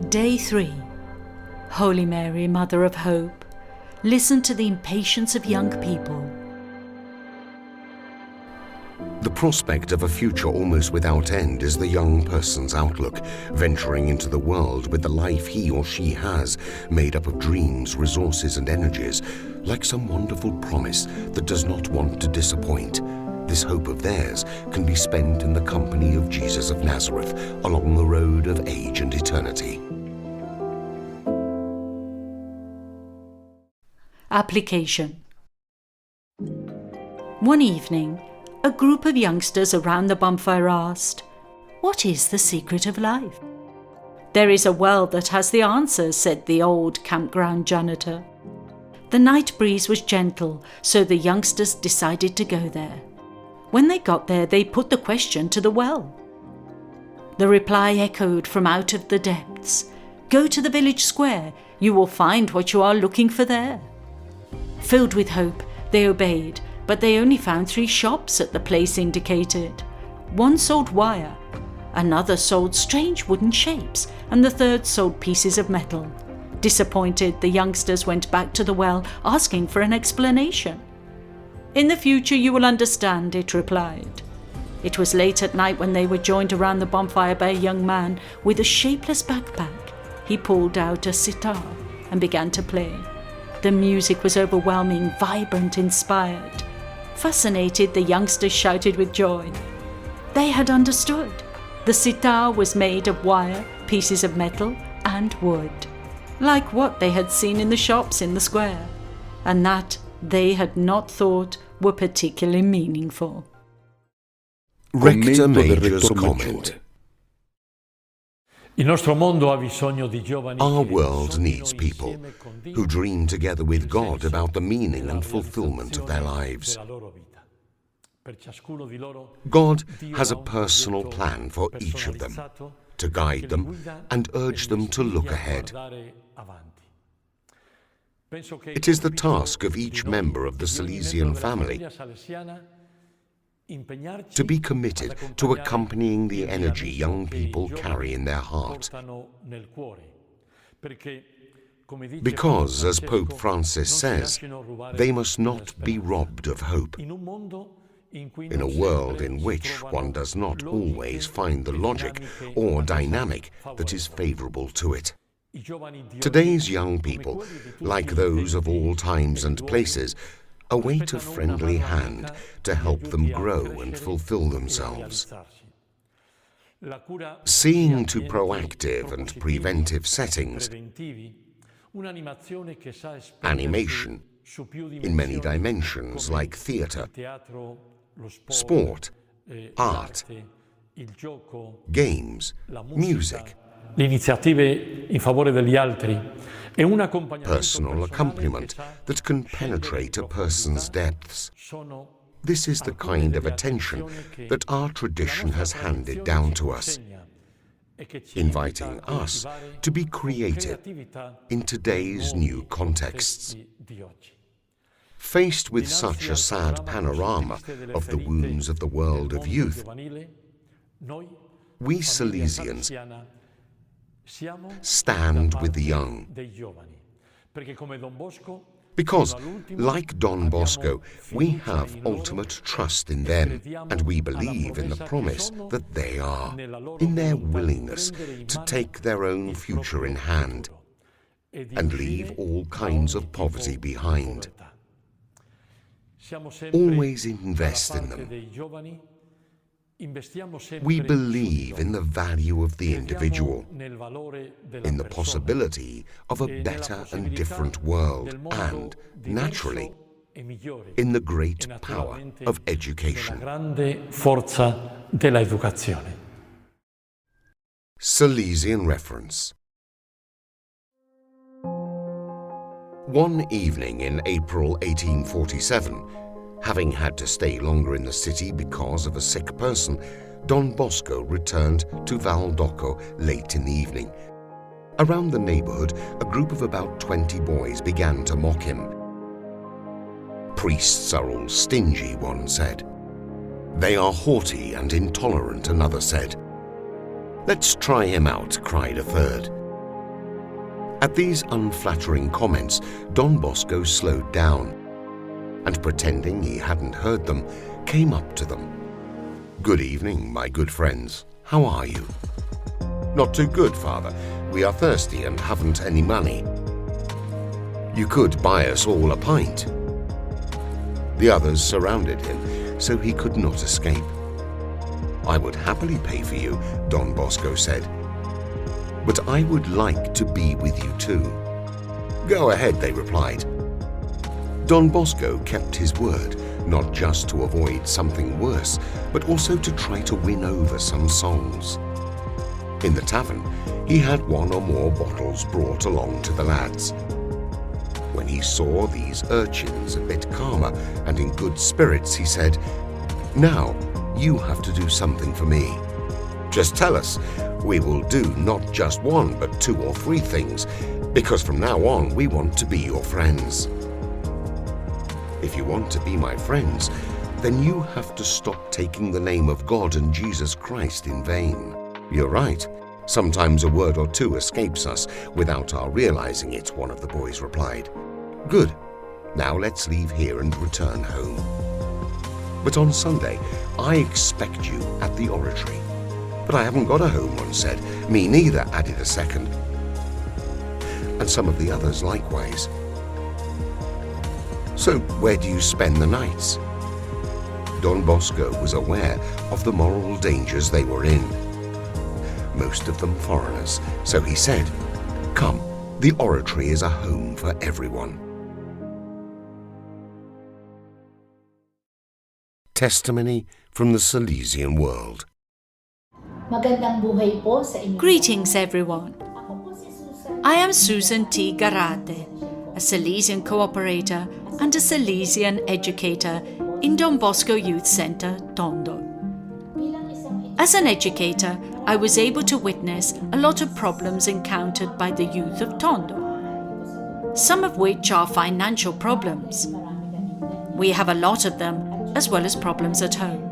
Day 3. Holy Mary, Mother of Hope, listen to the impatience of young people. The prospect of a future almost without end is the young person's outlook, venturing into the world with the life he or she has, made up of dreams, resources and energies, like some wonderful promise that does not want to disappoint. This hope of theirs can be spent in the company of Jesus of Nazareth along the road of age and eternity. Application. One evening, a group of youngsters around the bonfire asked, "What is the secret of life?" "There is a well that has the answer," said the old campground janitor. The night breeze was gentle, so the youngsters decided to go there. When they got there, they put the question to the well. The reply echoed from out of the depths. "Go to the village square. You will find what you are looking for there." Filled with hope, they obeyed, but they only found 3 shops at the place indicated. One sold wire, another sold strange wooden shapes, and the third sold pieces of metal. Disappointed, the youngsters went back to the well, asking for an explanation. "In the future you will understand," it replied. It was late at night when they were joined around the bonfire by a young man with a shapeless backpack. He pulled out a sitar and began to play. The music was overwhelming, vibrant, inspired. Fascinated, the youngsters shouted with joy. They had understood. The sitar was made of wire, pieces of metal, and wood, like what they had seen in the shops in the square, and that they had not thought were particularly meaningful. Rector Major's comment. Our world needs people who dream together with God about the meaning and fulfillment of their lives. God has a personal plan for each of them, to guide them and urge them to look ahead. It is the task of each member of the Salesian family to be committed to accompanying the energy young people carry in their heart. Because, as Pope Francis says, they must not be robbed of hope. In a world in which one does not always find the logic or dynamic that is favorable to it. Today's young people, like those of all times and places, await a friendly hand to help them grow and fulfill themselves. Seeing to proactive and preventive settings, animation in many dimensions like theatre, sport, art, games, music, personal accompaniment that can penetrate a person's depths. This is the kind of attention that our tradition has handed down to us, inviting us to be creative in today's new contexts. Faced with such a sad panorama of the wounds of the world of youth, we Salesians stand with the young. Because, like Don Bosco, we have ultimate trust in them, and we believe in the promise that they are, in their willingness to take their own future in hand and leave all kinds of poverty behind. Always invest in them. We believe in the value of the individual, in the possibility of a better and different world, and, naturally, in the great power of education. Silesian reference. One evening in April 1847, having had to stay longer in the city because of a sick person, Don Bosco returned to Valdocco late in the evening. Around the neighborhood, a group of about 20 boys began to mock him. "Priests are all stingy," one said. "They are haughty and intolerant," another said. "Let's try him out," cried a third. At these unflattering comments, Don Bosco slowed down and, pretending he hadn't heard them, came up to them. "Good evening, my good friends. How are you?" "Not too good, Father. We are thirsty and haven't any money." "You could buy us all a pint." The others surrounded him, so he could not escape. "I would happily pay for you," Don Bosco said. "But I would like to be with you too." "Go ahead," they replied. Don Bosco kept his word, not just to avoid something worse, but also to try to win over some souls. In the tavern, he had one or more bottles brought along to the lads. When he saw these urchins a bit calmer and in good spirits, he said, "Now, you have to do something for me. Just tell us. We will do not just one, but 2 or 3 things, because from now on we want to be your friends. If you want to be my friends, then you have to stop taking the name of God and Jesus Christ in vain." "You're right. Sometimes a word or 2 escapes us without our realizing it," one of the boys replied. "Good. Now let's leave here and return home." "But on Sunday, I expect you at the oratory." "But I haven't got a home," one said. "Me neither," added a second. And some of the others likewise. "So where do you spend the nights?" Don Bosco was aware of the moral dangers they were in. Most of them foreigners, so he said, "Come, the oratory is a home for everyone." Testimony from the Silesian world. Magandang buhay po sa inyo. Greetings, everyone. Ako po si Susan. I am Susan T. Garate, a Silesian cooperator and a Silesian educator in Don Bosco Youth Center, Tondo. As an educator, I was able to witness a lot of problems encountered by the youth of Tondo, some of which are financial problems. We have a lot of them, as well as problems at home.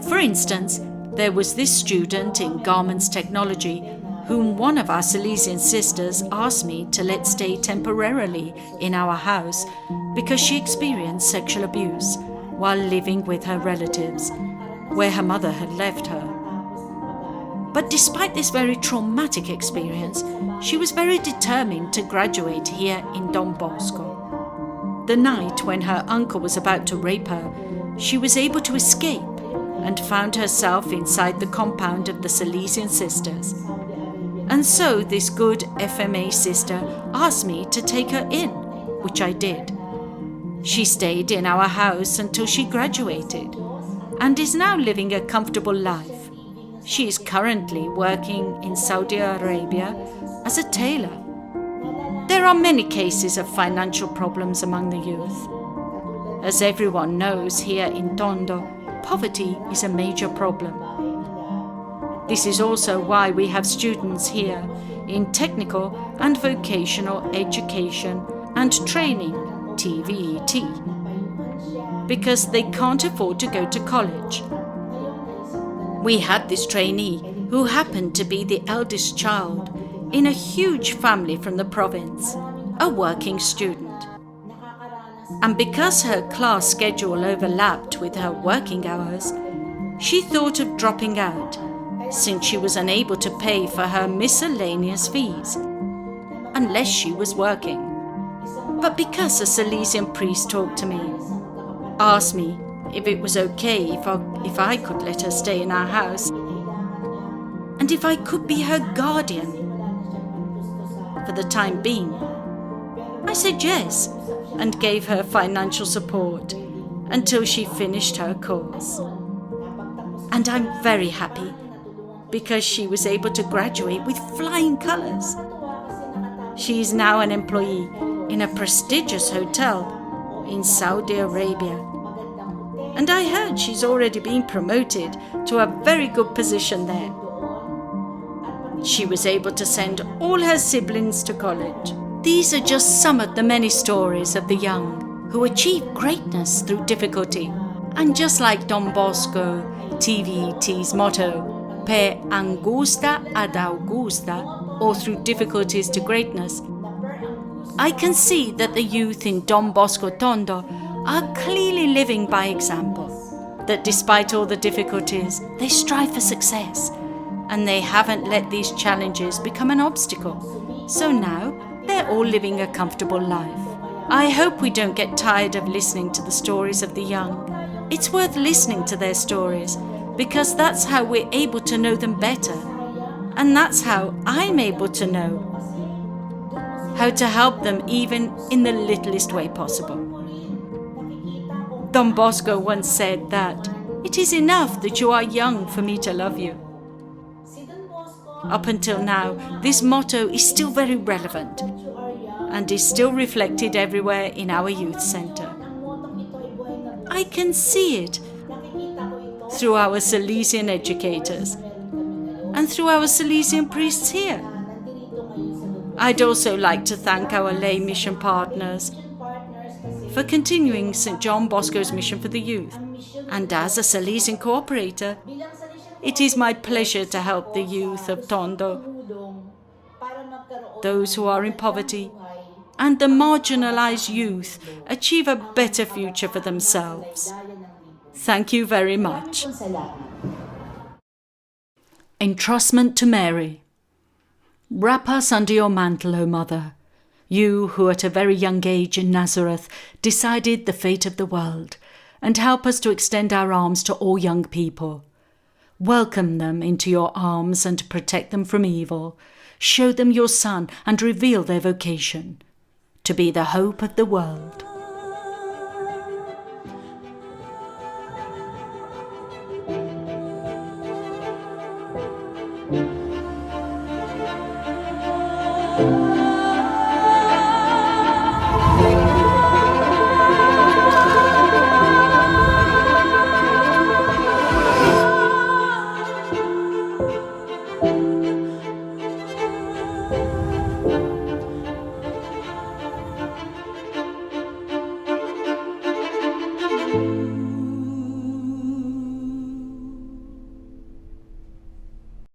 For instance, there was this student in garments technology whom one of our Silesian sisters asked me to let stay temporarily in our house because she experienced sexual abuse while living with her relatives, where her mother had left her. But despite this very traumatic experience, she was very determined to graduate here in Don Bosco. The night when her uncle was about to rape her, she was able to escape and found herself inside the compound of the Silesian sisters. And so this good FMA sister asked me to take her in, which I did. She stayed in our house until she graduated and is now living a comfortable life. She is currently working in Saudi Arabia as a tailor. There are many cases of financial problems among the youth. As everyone knows here in Tondo, poverty is a major problem. This is also why we have students here in technical and vocational education and training, TVET, because they can't afford to go to college. We had this trainee who happened to be the eldest child in a huge family from the province, a working student. And because her class schedule overlapped with her working hours, she thought of dropping out, since she was unable to pay for her miscellaneous fees, unless she was working. But because a Silesian priest talked to me, asked me if it was okay if I could let her stay in our house, and if I could be her guardian for the time being, I said yes, and gave her financial support until she finished her course. And I'm very happy because she was able to graduate with flying colours. She is now an employee in a prestigious hotel in Saudi Arabia. And I heard she's already been promoted to a very good position there. She was able to send all her siblings to college. These are just some of the many stories of the young who achieve greatness through difficulty. And just like Don Bosco, TVET's motto, per angusta ad augusta, or through difficulties to greatness, I can see that the youth in Don Bosco Tondo are clearly living by example, that despite all the difficulties, they strive for success, and they haven't let these challenges become an obstacle. So now, they're all living a comfortable life. I hope we don't get tired of listening to the stories of the young. It's worth listening to their stories, because that's how we're able to know them better. And that's how I'm able to know how to help them even in the littlest way possible. Don Bosco once said that, "It is enough that you are young for me to love you." Up until now, this motto is still very relevant and is still reflected everywhere in our youth centre. I can see it through our Salesian educators and through our Salesian priests here. I'd also like to thank our lay mission partners for continuing St. John Bosco's mission for the youth. And as a Salesian cooperator, it is my pleasure to help the youth of Tondo, those who are in poverty, and the marginalized youth achieve a better future for themselves. Thank you very much. Entrustment to Mary. Wrap us under your mantle, O Mother, you who at a very young age in Nazareth decided the fate of the world, and help us to extend our arms to all young people. Welcome them into your arms and protect them from evil. Show them your Son and reveal their vocation, to be the hope of the world.